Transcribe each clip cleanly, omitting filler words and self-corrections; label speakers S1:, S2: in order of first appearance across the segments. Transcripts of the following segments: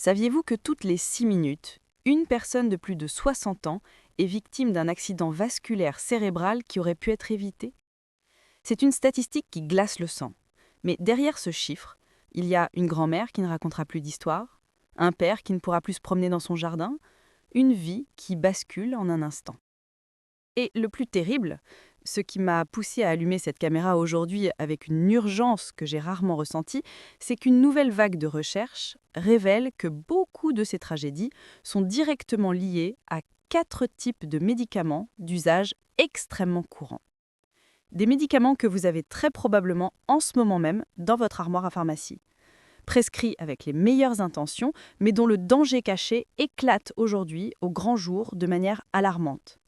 S1: Saviez-vous que toutes les 6 minutes, une personne de plus de 60 ans est victime d'un accident vasculaire cérébral qui aurait pu être évité? C'est une statistique qui glace le sang. Mais derrière ce chiffre, il y a une grand-mère qui ne racontera plus d'histoire, un père qui ne pourra plus se promener dans son jardin, une vie qui bascule en un instant. Et le plus terrible, ce qui m'a poussé à allumer cette caméra aujourd'hui avec une urgence que j'ai rarement ressentie, c'est qu'une nouvelle vague de recherche révèle que beaucoup de ces tragédies sont directement liées à 4 types de médicaments d'usage extrêmement courant. Des médicaments que vous avez très probablement en ce moment même dans votre armoire à pharmacie. Prescrits avec les meilleures intentions, mais dont le danger caché éclate aujourd'hui au grand jour de manière alarmante.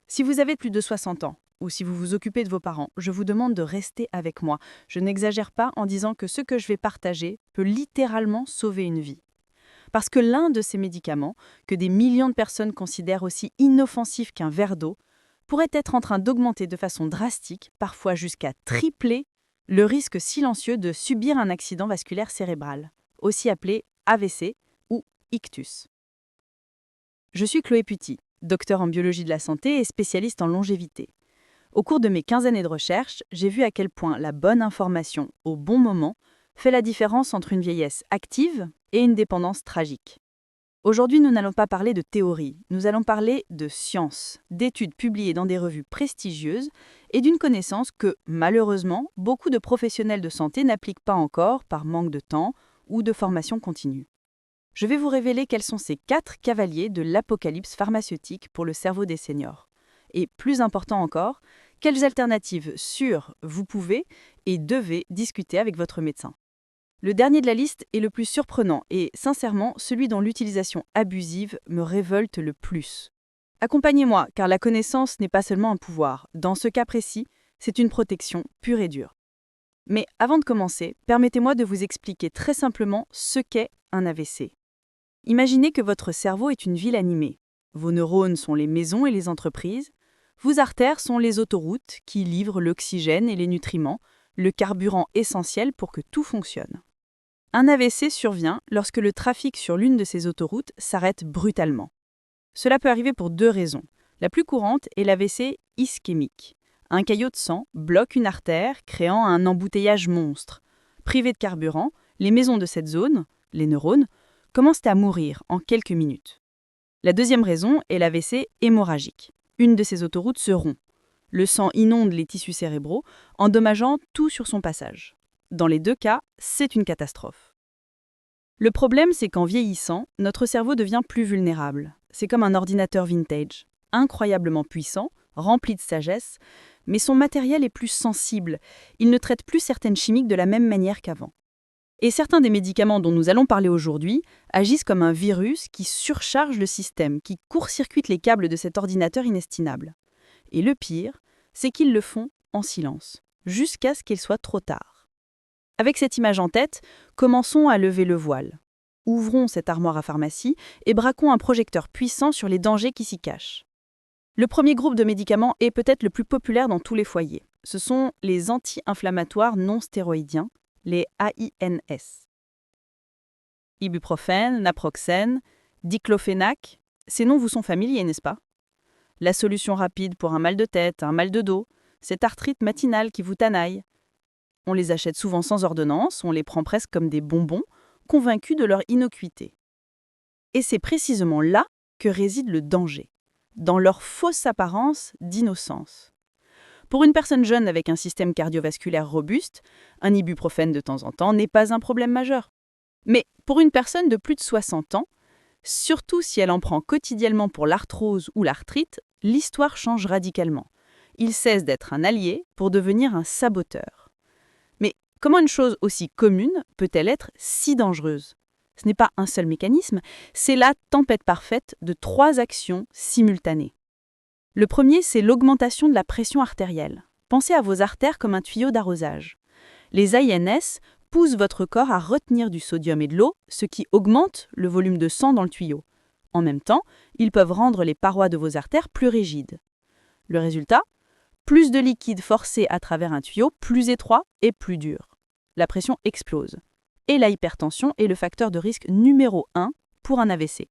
S1: Si vous avez plus de 60 ans, ou si vous vous occupez de vos parents, je vous demande de rester avec moi. Je n'exagère pas en disant que ce que je vais partager peut littéralement sauver une vie. Parce que l'un de ces médicaments, que des millions de personnes considèrent aussi inoffensif qu'un verre d'eau, pourrait être en train d'augmenter de façon drastique, parfois jusqu'à tripler, le risque silencieux de subir un accident vasculaire cérébral, aussi appelé AVC ou ictus. Je suis Chloé Puty, docteur en biologie de la santé et spécialiste en longévité. Au cours de mes 15 années de recherche, j'ai vu à quel point la bonne information au bon moment fait la différence entre une vieillesse active et une dépendance tragique. Aujourd'hui, nous n'allons pas parler de théorie, nous allons parler de science, d'études publiées dans des revues prestigieuses et d'une connaissance que, malheureusement, beaucoup de professionnels de santé n'appliquent pas encore par manque de temps ou de formation continue. Je vais vous révéler quels sont ces 4 cavaliers de l'apocalypse pharmaceutique pour le cerveau des seniors. Et plus important encore, quelles alternatives sûres vous pouvez et devez discuter avec votre médecin. Le dernier de la liste est le plus surprenant et, sincèrement, celui dont l'utilisation abusive me révolte le plus. Accompagnez-moi, car la connaissance n'est pas seulement un pouvoir. Dans ce cas précis, c'est une protection pure et dure. Mais avant de commencer, permettez-moi de vous expliquer très simplement ce qu'est un AVC. Imaginez que votre cerveau est une ville animée. Vos neurones sont les maisons et les entreprises. Vos artères sont les autoroutes qui livrent l'oxygène et les nutriments, le carburant essentiel pour que tout fonctionne. Un AVC survient lorsque le trafic sur l'une de ces autoroutes s'arrête brutalement. Cela peut arriver pour 2 raisons. La plus courante est l'AVC ischémique. Un caillot de sang bloque une artère, créant un embouteillage monstre. Privées de carburant, les maisons de cette zone, les neurones, commencent à mourir en quelques minutes. La deuxième raison est l'AVC hémorragique. Une de ces autoroutes se rompt. Le sang inonde les tissus cérébraux, endommageant tout sur son passage. Dans les 2 cas, c'est une catastrophe. Le problème, c'est qu'en vieillissant, notre cerveau devient plus vulnérable. C'est comme un ordinateur vintage, incroyablement puissant, rempli de sagesse, mais son matériel est plus sensible. Il ne traite plus certaines chimiques de la même manière qu'avant. Et certains des médicaments dont nous allons parler aujourd'hui agissent comme un virus qui surcharge le système, qui court-circuite les câbles de cet ordinateur inestimable. Et le pire, c'est qu'ils le font en silence, jusqu'à ce qu'il soit trop tard. Avec cette image en tête, commençons à lever le voile. Ouvrons cette armoire à pharmacie et braquons un projecteur puissant sur les dangers qui s'y cachent. Le premier groupe de médicaments est peut-être le plus populaire dans tous les foyers. Ce sont les anti-inflammatoires non stéroïdiens, les AINS. Ibuprofène, naproxène, diclofénac, ces noms vous sont familiers, n'est-ce pas? La solution rapide pour un mal de tête, un mal de dos, cette arthrite matinale qui vous tanaille. On les achète souvent sans ordonnance, on les prend presque comme des bonbons, convaincus de leur innocuité. Et c'est précisément là que réside le danger, dans leur fausse apparence d'innocence. Pour une personne jeune avec un système cardiovasculaire robuste, un ibuprofène de temps en temps n'est pas un problème majeur. Mais pour une personne de plus de 60 ans, surtout si elle en prend quotidiennement pour l'arthrose ou l'arthrite, l'histoire change radicalement. Il cesse d'être un allié pour devenir un saboteur. Mais comment une chose aussi commune peut-elle être si dangereuse? Ce n'est pas un seul mécanisme, c'est la tempête parfaite de 3 actions simultanées. Le premier, c'est l'augmentation de la pression artérielle. Pensez à vos artères comme un tuyau d'arrosage. Les AINS poussent votre corps à retenir du sodium et de l'eau, ce qui augmente le volume de sang dans le tuyau. En même temps, ils peuvent rendre les parois de vos artères plus rigides. Le résultat? Plus de liquide forcé à travers un tuyau plus étroit et plus dur. La pression explose. et la hypertension est le facteur de risque numéro 1 pour un AVC.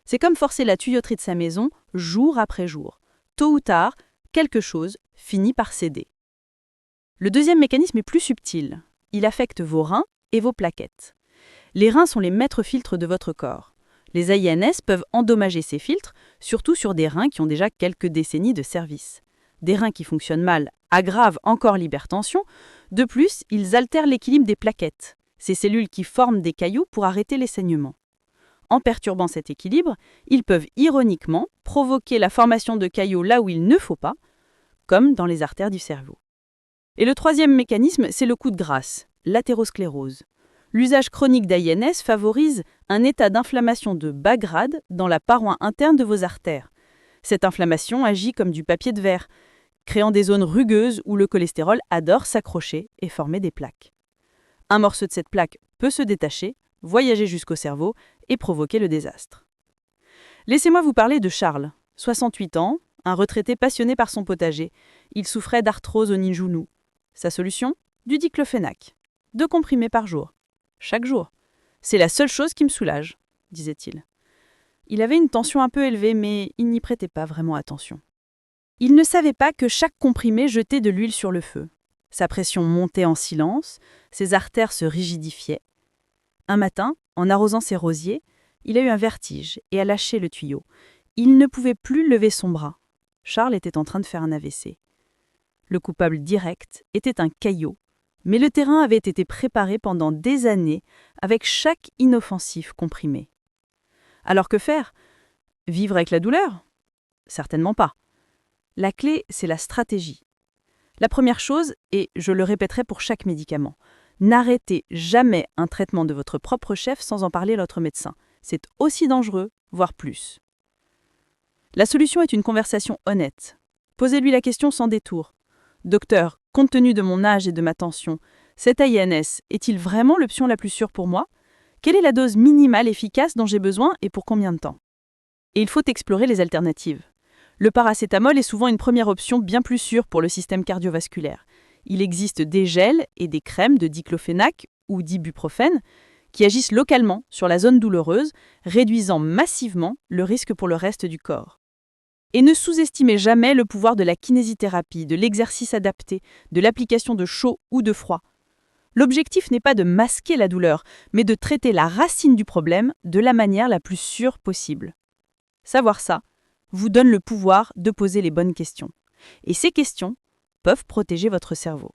S1: C'est comme forcer la tuyauterie de sa maison jour après jour. Tôt ou tard, quelque chose finit par céder. Le deuxième mécanisme est plus subtil. Il affecte vos reins et vos plaquettes. Les reins sont les maîtres filtres de votre corps. Les AINS peuvent endommager ces filtres, surtout sur des reins qui ont déjà quelques décennies de service. Des reins qui fonctionnent mal aggravent encore l'hypertension. De plus, ils altèrent l'équilibre des plaquettes, ces cellules qui forment des cailloux pour arrêter les saignements. En perturbant cet équilibre, ils peuvent ironiquement provoquer la formation de caillots là où il ne faut pas, comme dans les artères du cerveau. Et le troisième mécanisme, c'est le coup de grâce, l'athérosclérose. L'usage chronique d'AINS favorise un état d'inflammation de bas grade dans la paroi interne de vos artères. Cette inflammation agit comme du papier de verre, créant des zones rugueuses où le cholestérol adore s'accrocher et former des plaques. Un morceau de cette plaque peut se détacher, voyager jusqu'au cerveau et provoquer le désastre. Laissez-moi vous parler de Charles, 68 ans, un retraité passionné par son potager. Il souffrait d'arthrose au genou. Sa solution ? Du diclofénac. 2 comprimés par jour. Chaque jour. C'est la seule chose qui me soulage, disait-il. Il avait une tension un peu élevée, mais il n'y prêtait pas vraiment attention. Il ne savait pas que chaque comprimé jetait de l'huile sur le feu. Sa pression montait en silence, ses artères se rigidifiaient. Un matin, en arrosant ses rosiers, il a eu un vertige et a lâché le tuyau. Il ne pouvait plus lever son bras. Charles était en train de faire un AVC. Le coupable direct était un caillot, mais le terrain avait été préparé pendant des années avec chaque inoffensif comprimé. Alors que faire ? Vivre avec la douleur ? Certainement pas. La clé, c'est la stratégie. La première chose, et je le répéterai pour chaque médicament, n'arrêtez jamais un traitement de votre propre chef sans en parler à votre médecin. C'est aussi dangereux, voire plus. La solution est une conversation honnête. Posez-lui la question sans détour. Docteur, compte tenu de mon âge et de ma tension, cet AINS est-il vraiment l'option la plus sûre pour moi ? Quelle est la dose minimale efficace dont j'ai besoin et pour combien de temps ? Et il faut explorer les alternatives. Le paracétamol est souvent une première option bien plus sûre pour le système cardiovasculaire. Il existe des gels et des crèmes de diclofénac ou d'ibuprofène qui agissent localement sur la zone douloureuse, réduisant massivement le risque pour le reste du corps. Et ne sous-estimez jamais le pouvoir de la kinésithérapie, de l'exercice adapté, de l'application de chaud ou de froid. L'objectif n'est pas de masquer la douleur, mais de traiter la racine du problème de la manière la plus sûre possible. Savoir ça vous donne le pouvoir de poser les bonnes questions. Et ces questions peuvent protéger votre cerveau.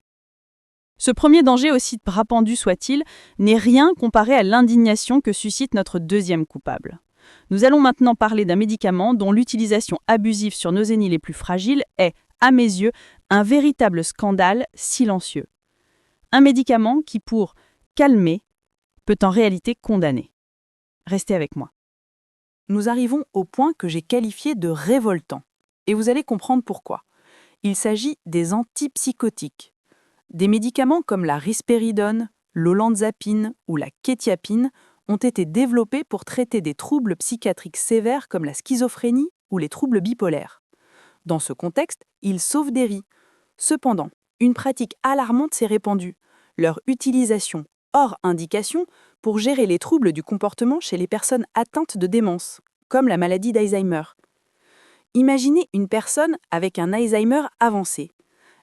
S1: Ce premier danger, aussi répandu soit-il, n'est rien comparé à l'indignation que suscite notre deuxième coupable. Nous allons maintenant parler d'un médicament dont l'utilisation abusive sur nos aînés les plus fragiles est, à mes yeux, un véritable scandale silencieux. Un médicament qui, pour calmer, peut en réalité condamner. Restez avec moi. Nous arrivons au point que j'ai qualifié de révoltant, et vous allez comprendre pourquoi. Il s'agit des antipsychotiques. Des médicaments comme la risperidone, l'olanzapine ou la quétiapine ont été développés pour traiter des troubles psychiatriques sévères comme la schizophrénie ou les troubles bipolaires. Dans ce contexte, ils sauvent des vies. Cependant, une pratique alarmante s'est répandue, leur utilisation hors indication pour gérer les troubles du comportement chez les personnes atteintes de démence, comme la maladie d'Alzheimer. Imaginez une personne avec un Alzheimer avancé.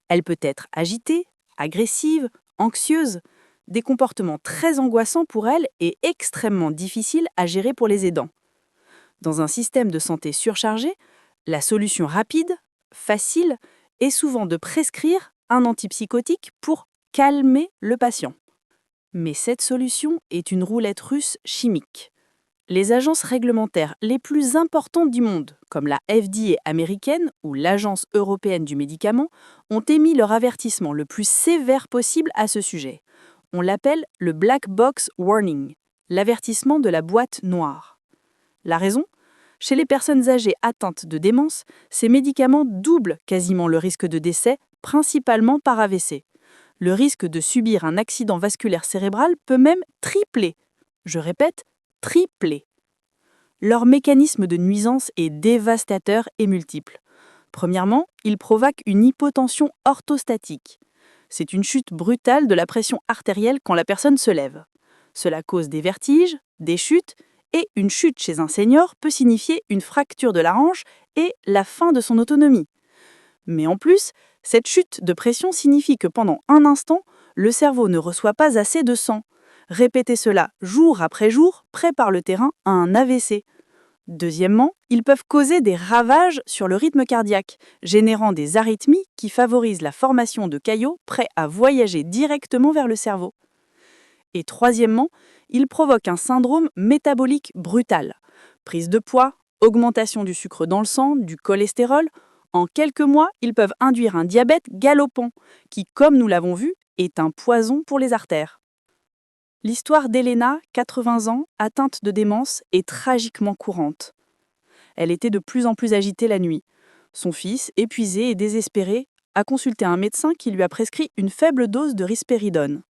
S1: Elle peut être agitée, agressive, anxieuse, des comportements très angoissants pour elle et extrêmement difficiles à gérer pour les aidants. Dans un système de santé surchargé, la solution rapide, facile, est souvent de prescrire un antipsychotique pour calmer le patient. Mais cette solution est une roulette russe chimique. Les agences réglementaires les plus importantes du monde, comme la FDA américaine ou l'Agence européenne du médicament, ont émis leur avertissement le plus sévère possible à ce sujet. On l'appelle le Black Box Warning, l'avertissement de la boîte noire. La raison ? Chez les personnes âgées atteintes de démence, ces médicaments doublent quasiment le risque de décès, principalement par AVC. Le risque de subir un accident vasculaire cérébral peut même tripler. Je répète, tripler. Leur mécanisme de nuisance est dévastateur et multiple. Premièrement, ils provoquent une hypotension orthostatique. C'est une chute brutale de la pression artérielle quand la personne se lève. Cela cause des vertiges, des chutes, et une chute chez un senior peut signifier une fracture de la hanche et la fin de son autonomie. Mais en plus, cette chute de pression signifie que pendant un instant, le cerveau ne reçoit pas assez de sang. Répéter cela jour après jour prépare le terrain à un AVC. Deuxièmement, ils peuvent causer des ravages sur le rythme cardiaque, générant des arythmies qui favorisent la formation de caillots prêts à voyager directement vers le cerveau. Et troisièmement, ils provoquent un syndrome métabolique brutal. Prise de poids, augmentation du sucre dans le sang, du cholestérol. En quelques mois, ils peuvent induire un diabète galopant, qui, comme nous l'avons vu, est un poison pour les artères. L'histoire d'Elena, 80 ans, atteinte de démence, est tragiquement courante. Elle était de plus en plus agitée la nuit. Son fils, épuisé et désespéré, a consulté un médecin qui lui a prescrit une faible dose de risperidone.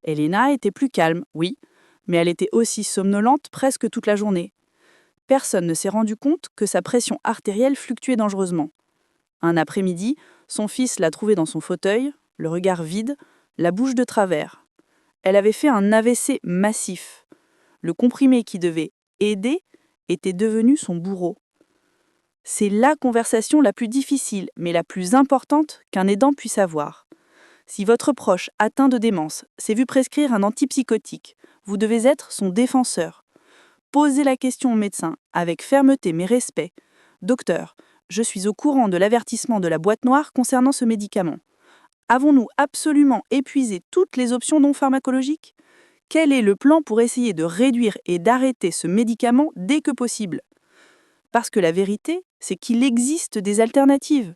S1: Elena était plus calme, oui, mais elle était aussi somnolente presque toute la journée. Personne ne s'est rendu compte que sa pression artérielle fluctuait dangereusement. Un après-midi, son fils l'a trouvée dans son fauteuil, le regard vide, la bouche de travers. Elle avait fait un AVC massif. Le comprimé qui devait aider était devenu son bourreau. C'est la conversation la plus difficile, mais la plus importante qu'un aidant puisse avoir. Si votre proche atteint de démence s'est vu prescrire un antipsychotique, vous devez être son défenseur. Posez la question au médecin avec fermeté mais respect. Docteur, je suis au courant de l'avertissement de la boîte noire concernant ce médicament. Avons-nous absolument épuisé toutes les options non pharmacologiques ? Quel est le plan pour essayer de réduire et d'arrêter ce médicament dès que possible ? Parce que la vérité, c'est qu'il existe des alternatives.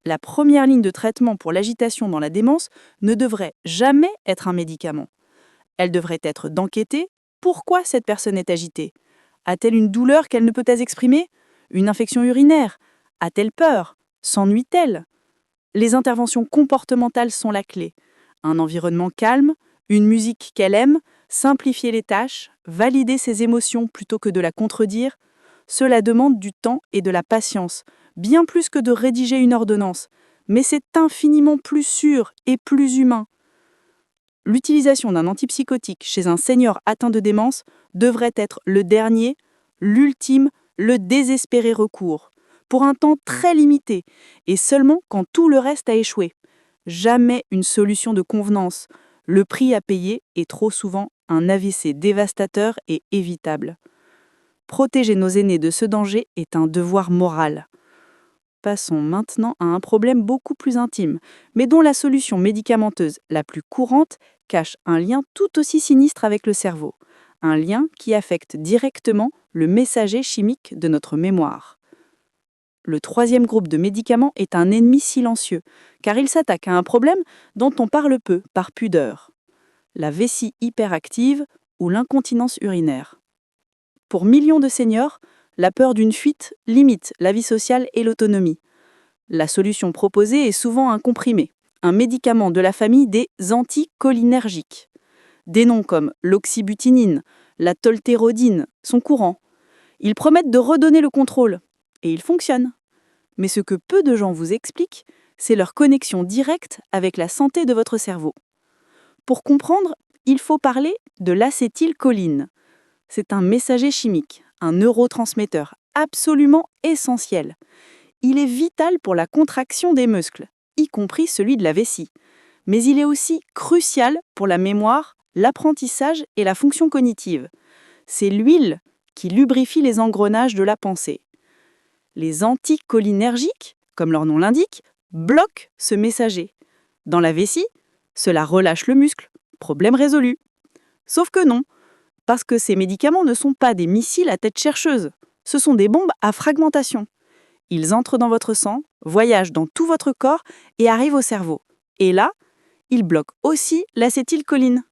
S1: La première ligne de traitement pour l'agitation dans la démence ne devrait jamais être un médicament. Elle devrait être d'enquêter pourquoi cette personne est agitée. A-t-elle une douleur qu'elle ne peut pas exprimer ? Une infection urinaire ? A-t-elle peur ? S'ennuie-t-elle ? Les interventions comportementales sont la clé. Un environnement calme, une musique qu'elle aime, simplifier les tâches, valider ses émotions plutôt que de la contredire, cela demande du temps et de la patience, bien plus que de rédiger une ordonnance, mais c'est infiniment plus sûr et plus humain. L'utilisation d'un antipsychotique chez un senior atteint de démence devrait être le dernier, l'ultime, le désespéré recours, pour un temps très limité, et seulement quand tout le reste a échoué. Jamais une solution de convenance. Le prix à payer est trop souvent un AVC dévastateur et évitable. Protéger nos aînés de ce danger est un devoir moral. Passons maintenant à un problème beaucoup plus intime, mais dont la solution médicamenteuse la plus courante cache un lien tout aussi sinistre avec le cerveau. Un lien qui affecte directement le messager chimique de notre mémoire. Le troisième groupe de médicaments est un ennemi silencieux, car il s'attaque à un problème dont on parle peu par pudeur. La vessie hyperactive ou l'incontinence urinaire. Pour millions de seniors, la peur d'une fuite limite la vie sociale et l'autonomie. La solution proposée est souvent un comprimé, un médicament de la famille des anticholinergiques. Des noms comme l'oxybutinine, la toltérodine sont courants. Ils promettent de redonner le contrôle, et ils fonctionnent. Mais ce que peu de gens vous expliquent, c'est leur connexion directe avec la santé de votre cerveau. Pour comprendre, il faut parler de l'acétylcholine. C'est un messager chimique, un neurotransmetteur absolument essentiel. Il est vital pour la contraction des muscles, y compris celui de la vessie. Mais il est aussi crucial pour la mémoire, l'apprentissage et la fonction cognitive. C'est l'huile qui lubrifie les engrenages de la pensée. Les anticholinergiques, comme leur nom l'indique, bloquent ce messager. Dans la vessie, cela relâche le muscle. Problème résolu. Sauf que non, parce que ces médicaments ne sont pas des missiles à tête chercheuse. Ce sont des bombes à fragmentation. Ils entrent dans votre sang, voyagent dans tout votre corps et arrivent au cerveau. Et là, ils bloquent aussi l'acétylcholine.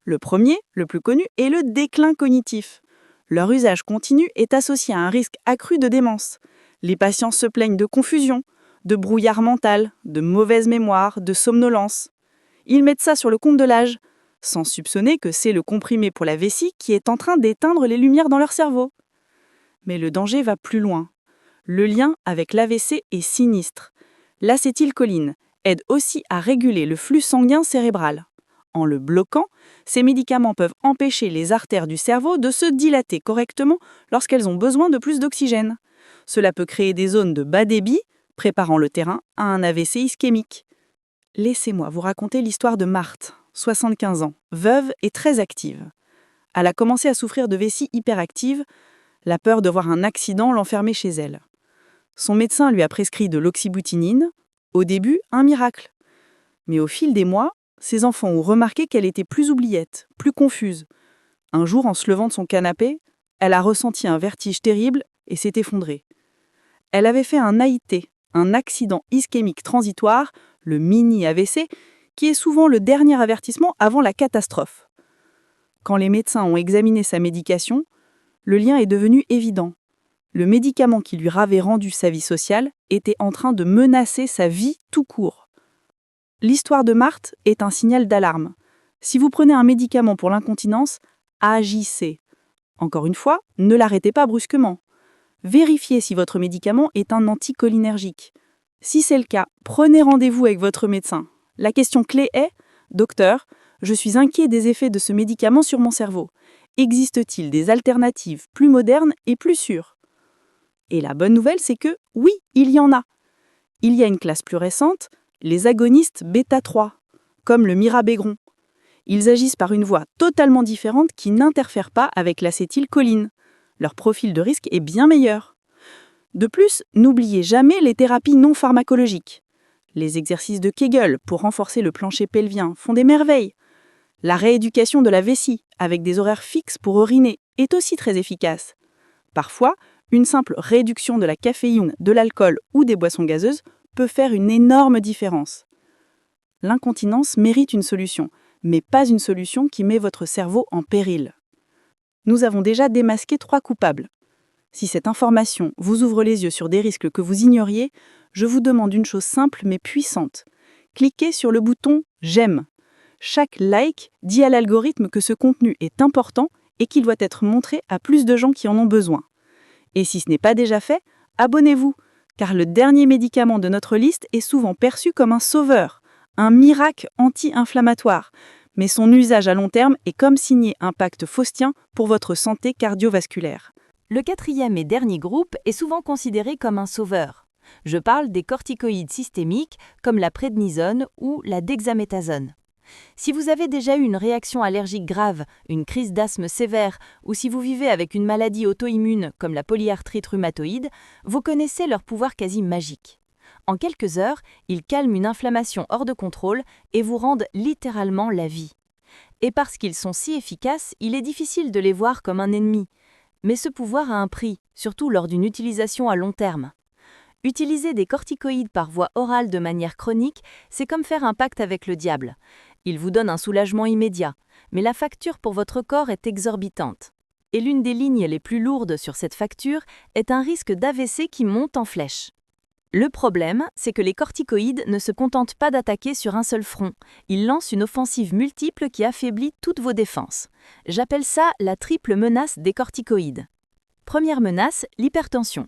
S1: Le premier, le plus connu, est le déclin cognitif. Leur usage continu est associé à un risque accru de démence. Les patients se plaignent de confusion, de brouillard mental, de mauvaise mémoire, de somnolence. Ils mettent ça sur le compte de l'âge, sans soupçonner que c'est le comprimé pour la vessie qui est en train d'éteindre les lumières dans leur cerveau. Mais le danger va plus loin. Le lien avec l'AVC est sinistre. L'acétylcholine aide aussi à réguler le flux sanguin cérébral. En le bloquant, ces médicaments peuvent empêcher les artères du cerveau de se dilater correctement lorsqu'elles ont besoin de plus d'oxygène. Cela peut créer des zones de bas débit, préparant le terrain à un AVC ischémique. Laissez-moi vous raconter l'histoire de Marthe, 75 ans, veuve et très active. Elle a commencé à souffrir de vessie hyperactive, la peur de voir un accident l'enfermer chez elle. Son médecin lui a prescrit de l'oxybutynin, au début un miracle. Mais au fil des mois, ses enfants ont remarqué qu'elle était plus oubliette, plus confuse. Un jour, en se levant de son canapé, elle a ressenti un vertige terrible et s'est effondrée. Elle avait fait un AIT, un accident ischémique transitoire, le mini-AVC, qui est souvent le dernier avertissement avant la catastrophe. Quand les médecins ont examiné sa médication, le lien est devenu évident. Le médicament qui lui avait rendu sa vie sociale était en train de menacer sa vie tout court. L'histoire de Marthe est un signal d'alarme. Si vous prenez un médicament pour l'incontinence, agissez. Encore une fois, ne l'arrêtez pas brusquement. Vérifiez si votre médicament est un anticholinergique. Si c'est le cas, prenez rendez-vous avec votre médecin. La question clé est « Docteur, je suis inquiet des effets de ce médicament sur mon cerveau. Existe-t-il des alternatives plus modernes et plus sûres ?» Et la bonne nouvelle, c'est que oui, il y en a. Il y a une classe plus récente, les agonistes bêta-3, comme le mirabegron. Ils agissent par une voie totalement différente qui n'interfère pas avec l'acétylcholine. Leur profil de risque est bien meilleur. De plus, n'oubliez jamais les thérapies non pharmacologiques. Les exercices de Kegel pour renforcer le plancher pelvien font des merveilles. La rééducation de la vessie, avec des horaires fixes pour uriner, est aussi très efficace. Parfois, une simple réduction de la caféine, de l'alcool ou des boissons gazeuses peut faire une énorme différence. L'incontinence mérite une solution, mais pas une solution qui met votre cerveau en péril. Nous avons déjà démasqué 3 coupables. Si cette information vous ouvre les yeux sur des risques que vous ignoriez, je vous demande une chose simple mais puissante. Cliquez sur le bouton « J'aime ». Chaque like dit à l'algorithme que ce contenu est important et qu'il doit être montré à plus de gens qui en ont besoin. Et si ce n'est pas déjà fait, abonnez-vous, car le dernier médicament de notre liste est souvent perçu comme un sauveur, un miracle anti-inflammatoire, mais son usage à long terme est comme signer un pacte faustien pour votre santé cardiovasculaire.
S2: Le 4e et dernier groupe est souvent considéré comme un sauveur. Je parle des corticoïdes systémiques comme la prédnisone ou la dexaméthasone. Si vous avez déjà eu une réaction allergique grave, une crise d'asthme sévère ou si vous vivez avec une maladie auto-immune comme la polyarthrite rhumatoïde, vous connaissez leur pouvoir quasi magique. En quelques heures, ils calment une inflammation hors de contrôle et vous rendent littéralement la vie. Et parce qu'ils sont si efficaces, il est difficile de les voir comme un ennemi. Mais ce pouvoir a un prix, surtout lors d'une utilisation à long terme. Utiliser des corticoïdes par voie orale de manière chronique, c'est comme faire un pacte avec le diable. Il vous donne un soulagement immédiat, mais la facture pour votre corps est exorbitante. Et l'une des lignes les plus lourdes sur cette facture est un risque d'AVC qui monte en flèche. Le problème, c'est que les corticoïdes ne se contentent pas d'attaquer sur un seul front. Ils lancent une offensive multiple qui affaiblit toutes vos défenses. J'appelle ça la triple menace des corticoïdes. Première menace, l'hypertension.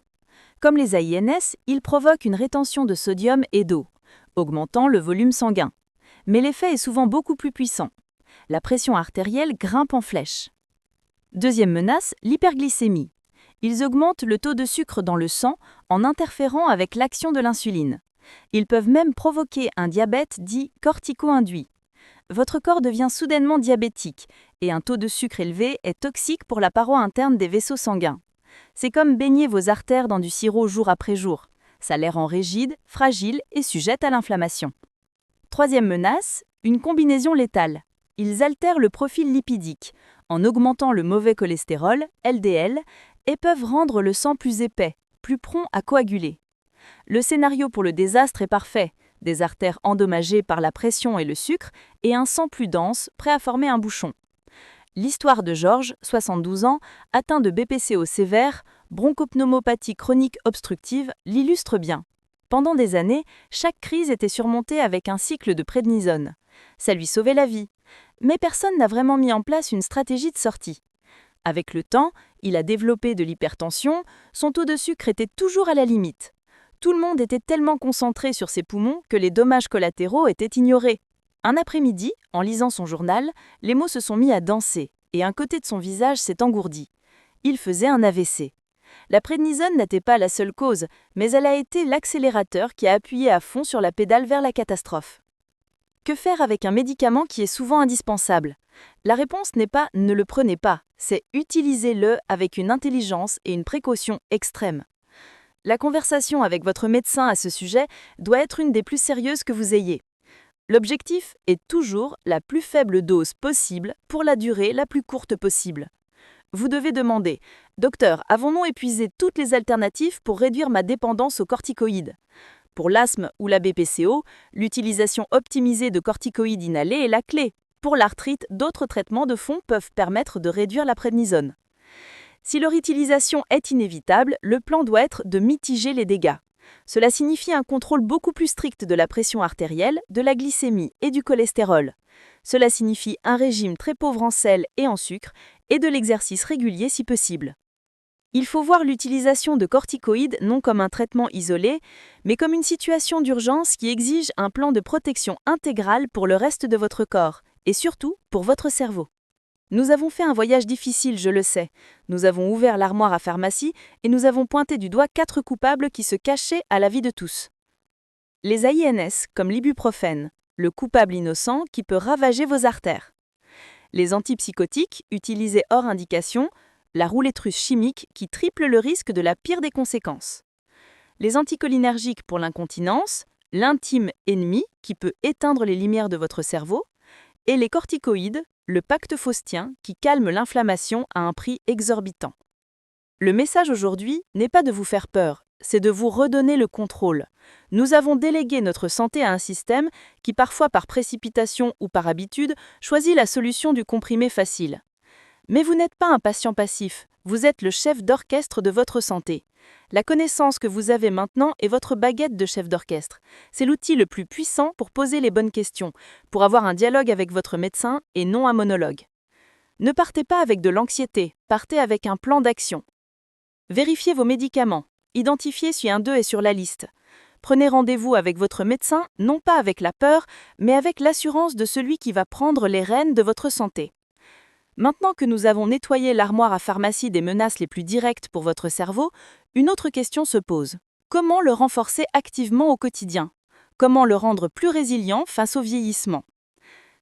S2: Comme les AINS, ils provoquent une rétention de sodium et d'eau, augmentant le volume sanguin. Mais l'effet est souvent beaucoup plus puissant. La pression artérielle grimpe en flèche. Deuxième menace, l'hyperglycémie. Ils augmentent le taux de sucre dans le sang en interférant avec l'action de l'insuline. Ils peuvent même provoquer un diabète dit cortico-induit. Votre corps devient soudainement diabétique et un taux de sucre élevé est toxique pour la paroi interne des vaisseaux sanguins. C'est comme baigner vos artères dans du sirop jour après jour. Ça les rend rigides, fragiles et sujettes à l'inflammation. Troisième menace, une combinaison létale. Ils altèrent le profil lipidique en augmentant le mauvais cholestérol, LDL, et peuvent rendre le sang plus épais, plus prompt à coaguler. Le scénario pour le désastre est parfait, des artères endommagées par la pression et le sucre, et un sang plus dense, prêt à former un bouchon. L'histoire de Georges, 72 ans, atteint de BPCO sévère, bronchopneumopathie chronique obstructive, l'illustre bien. Pendant des années, chaque crise était surmontée avec un cycle de prédnisone. Ça lui sauvait la vie. Mais personne n'a vraiment mis en place une stratégie de sortie. Avec le temps, il a développé de l'hypertension, son taux de sucre était toujours à la limite. Tout le monde était tellement concentré sur ses poumons que les dommages collatéraux étaient ignorés. Un après-midi, en lisant son journal, les mots se sont mis à danser et un côté de son visage s'est engourdi. Il faisait un AVC. La prédnisone n'était pas la seule cause, mais elle a été l'accélérateur qui a appuyé à fond sur la pédale vers la catastrophe. Que faire avec un médicament qui est souvent indispensable? La réponse n'est pas « ne le prenez pas », c'est « utilisez-le avec une intelligence et une précaution extrême ». La conversation avec votre médecin à ce sujet doit être une des plus sérieuses que vous ayez. L'objectif est toujours la plus faible dose possible pour la durée la plus courte possible. Vous devez demander « Docteur, avons-nous épuisé toutes les alternatives pour réduire ma dépendance aux corticoïdes ?» Pour l'asthme ou la BPCO, l'utilisation optimisée de corticoïdes inhalés est la clé. Pour l'arthrite, d'autres traitements de fond peuvent permettre de réduire la prédnisone. Si leur utilisation est inévitable, le plan doit être de mitiger les dégâts. Cela signifie un contrôle beaucoup plus strict de la pression artérielle, de la glycémie et du cholestérol. Cela signifie un régime très pauvre en sel et en sucre et de l'exercice régulier si possible. Il faut voir l'utilisation de corticoïdes non comme un traitement isolé, mais comme une situation d'urgence qui exige un plan de protection intégral pour le reste de votre corps, et surtout pour votre cerveau. Nous avons fait un voyage difficile, je le sais. Nous avons ouvert l'armoire à pharmacie et nous avons pointé du doigt 4 coupables qui se cachaient à la vie de tous. Les AINS, comme l'ibuprofène, le coupable innocent qui peut ravager vos artères. Les antipsychotiques, utilisés hors indication, la roulette russe chimique qui triple le risque de la pire des conséquences. Les anticholinergiques pour l'incontinence, l'intime ennemi qui peut éteindre les lumières de votre cerveau, et les corticoïdes, le pacte faustien qui calme l'inflammation à un prix exorbitant. Le message aujourd'hui n'est pas de vous faire peur, c'est de vous redonner le contrôle. Nous avons délégué notre santé à un système qui, parfois par précipitation ou par habitude, choisit la solution du comprimé facile. Mais vous n'êtes pas un patient passif, vous êtes le chef d'orchestre de votre santé. La connaissance que vous avez maintenant est votre baguette de chef d'orchestre. C'est l'outil le plus puissant pour poser les bonnes questions, pour avoir un dialogue avec votre médecin et non un monologue. Ne partez pas avec de l'anxiété, partez avec un plan d'action. Vérifiez vos médicaments, identifiez si un d'eux est sur la liste. Prenez rendez-vous avec votre médecin, non pas avec la peur, mais avec l'assurance de celui qui va prendre les rênes de votre santé. Maintenant que nous avons nettoyé l'armoire à pharmacie des menaces les plus directes pour votre cerveau, une autre question se pose. Comment le renforcer activement au quotidien? Comment le rendre plus résilient face au vieillissement?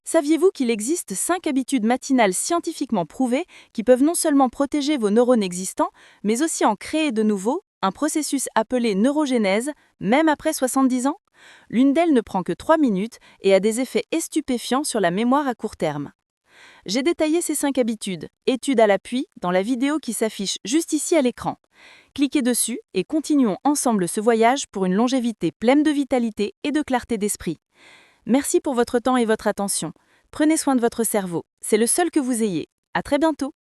S2: Saviez-vous qu'il existe 5 habitudes matinales scientifiquement prouvées qui peuvent non seulement protéger vos neurones existants, mais aussi en créer de nouveaux, un processus appelé neurogénèse, même après 70 ans? L'une d'elles ne prend que 3 minutes et a des effets stupéfiants sur la mémoire à court terme. J'ai détaillé ces 5 habitudes, études à l'appui, dans la vidéo qui s'affiche juste ici à l'écran. Cliquez dessus et continuons ensemble ce voyage pour une longévité pleine de vitalité et de clarté d'esprit. Merci pour votre temps et votre attention. Prenez soin de votre cerveau, c'est le seul que vous ayez. À très bientôt.